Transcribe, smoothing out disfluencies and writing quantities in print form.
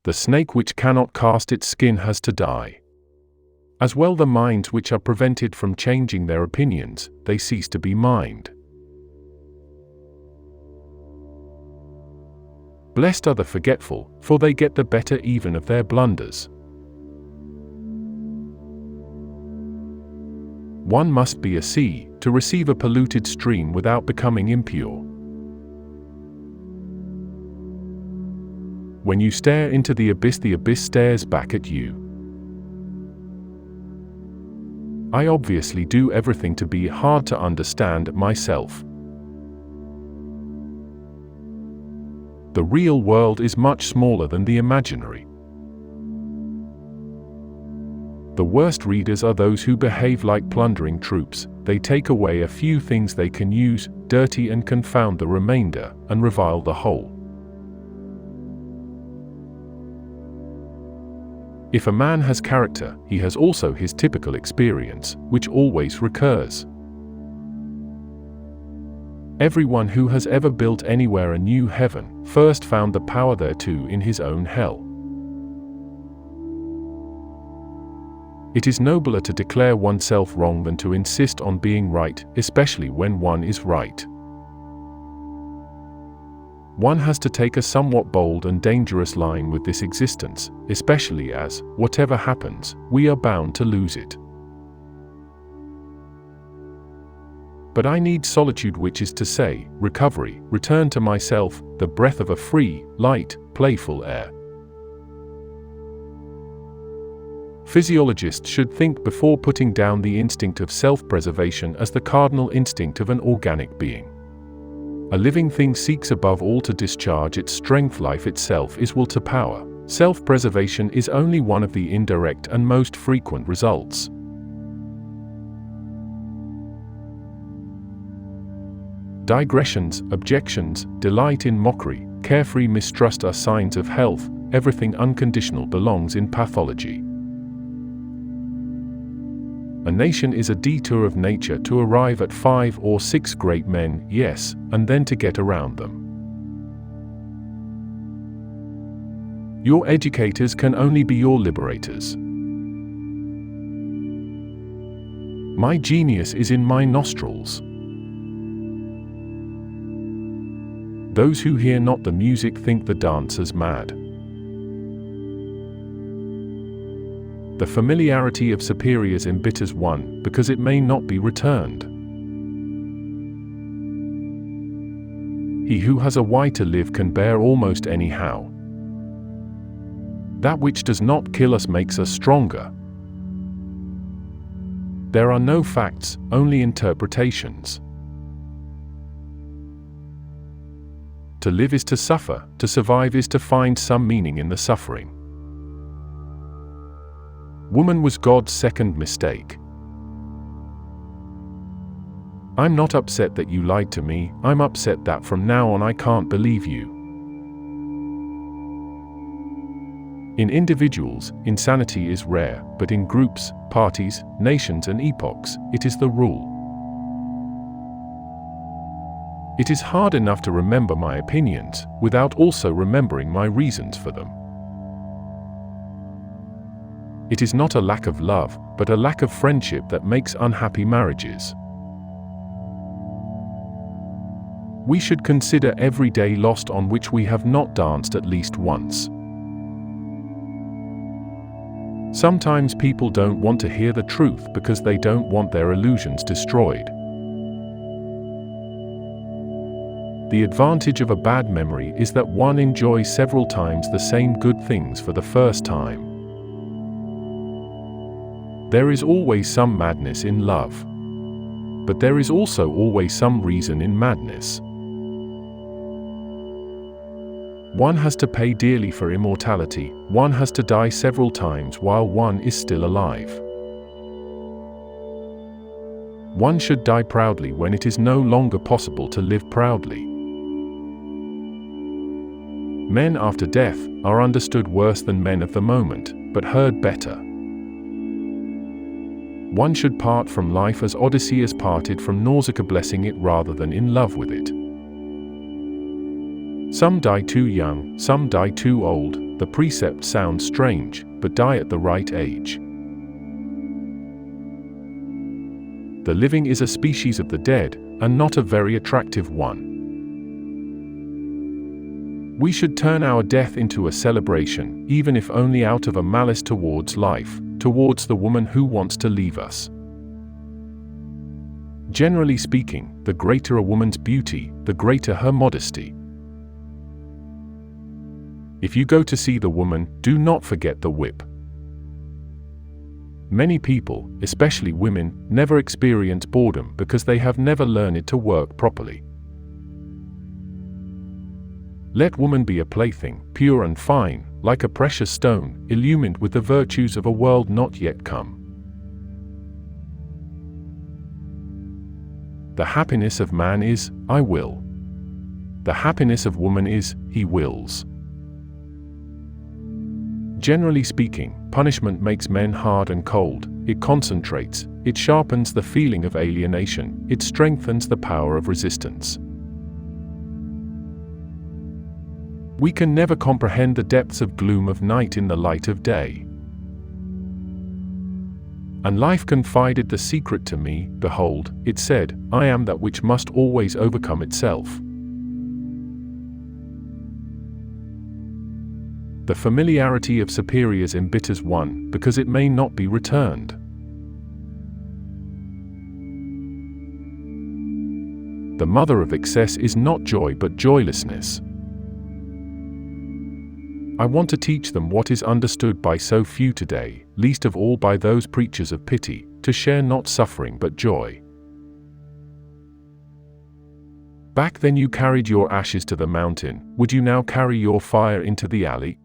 The snake which cannot cast its skin has to die. As well the minds which are prevented from changing their opinions, they cease to be mind. Blessed are the forgetful, for they get the better even of their blunders. One must be a sea, to receive a polluted stream without becoming impure. When you stare into the abyss stares back at you. I obviously do everything to be hard to understand myself. The real world is much smaller than the imaginary. The worst readers are those who behave like plundering troops. They take away a few things they can use, dirty and confound the remainder, and revile the whole. If a man has character, he has also his typical experience, which always recurs. Everyone who has ever built anywhere a new heaven, first found the power thereto in his own hell. It is nobler to declare oneself wrong than to insist on being right, especially when one is right. One has to take a somewhat bold and dangerous line with this existence, especially as, whatever happens, we are bound to lose it. But I need solitude, which is to say, recovery, return to myself, the breath of a free, light, playful air. Physiologists should think before putting down the instinct of self-preservation as the cardinal instinct of an organic being. A living thing seeks above all to discharge its strength. Life itself is will to power. Self-preservation is only one of the indirect and most frequent results. Digressions, objections, delight in mockery, carefree mistrust are signs of health. Everything unconditional belongs in pathology. A nation is a detour of nature to arrive at 5 or 6 great men, yes, and then to get around them. Your educators can only be your liberators. My genius is in my nostrils. Those who hear not the music think the dancers mad. The familiarity of superiors embitters one, because it may not be returned. He who has a why to live can bear almost anyhow. That which does not kill us makes us stronger. There are no facts, only interpretations. To live is to suffer, to survive is to find some meaning in the suffering. Woman was God's second mistake. I'm not upset that you lied to me, I'm upset that from now on I can't believe you. In individuals, insanity is rare, but in groups, parties, nations and epochs, it is the rule. It is hard enough to remember my opinions, without also remembering my reasons for them. It is not a lack of love, but a lack of friendship that makes unhappy marriages. We should consider every day lost on which we have not danced at least once. Sometimes people don't want to hear the truth because they don't want their illusions destroyed. The advantage of a bad memory is that one enjoys several times the same good things for the first time. There is always some madness in love. But there is also always some reason in madness. One has to pay dearly for immortality, one has to die several times while one is still alive. One should die proudly when it is no longer possible to live proudly. Men after death are understood worse than men of the moment, but heard better. One should part from life as Odysseus parted from Nausicaa, blessing it rather than in love with it. Some die too young, some die too old, The precept sounds strange, but die at the right age. The living is a species of the dead, and not a very attractive one. We should turn our death into a celebration, even if only out of a malice towards life, towards the woman who wants to leave us. Generally speaking, the greater a woman's beauty, the greater her modesty. If you go to see the woman, do not forget the whip. Many people, especially women, never experience boredom because they have never learned to work properly. Let woman be a plaything, pure and fine, like a precious stone, illumined with the virtues of a world not yet come. The happiness of man is, I will. The happiness of woman is, he wills. Generally speaking, punishment makes men hard and cold, it concentrates, it sharpens the feeling of alienation, it strengthens the power of resistance. We can never comprehend the depths of gloom of night in the light of day. And life confided the secret to me, behold, it said, I am that which must always overcome itself. The familiarity of superiors embitters one, because it may not be returned. The mother of excess is not joy but joylessness. I want to teach them what is understood by so few today, least of all by those preachers of pity, to share not suffering but joy. Back then you carried your ashes to the mountain, would you now carry your fire into the alley?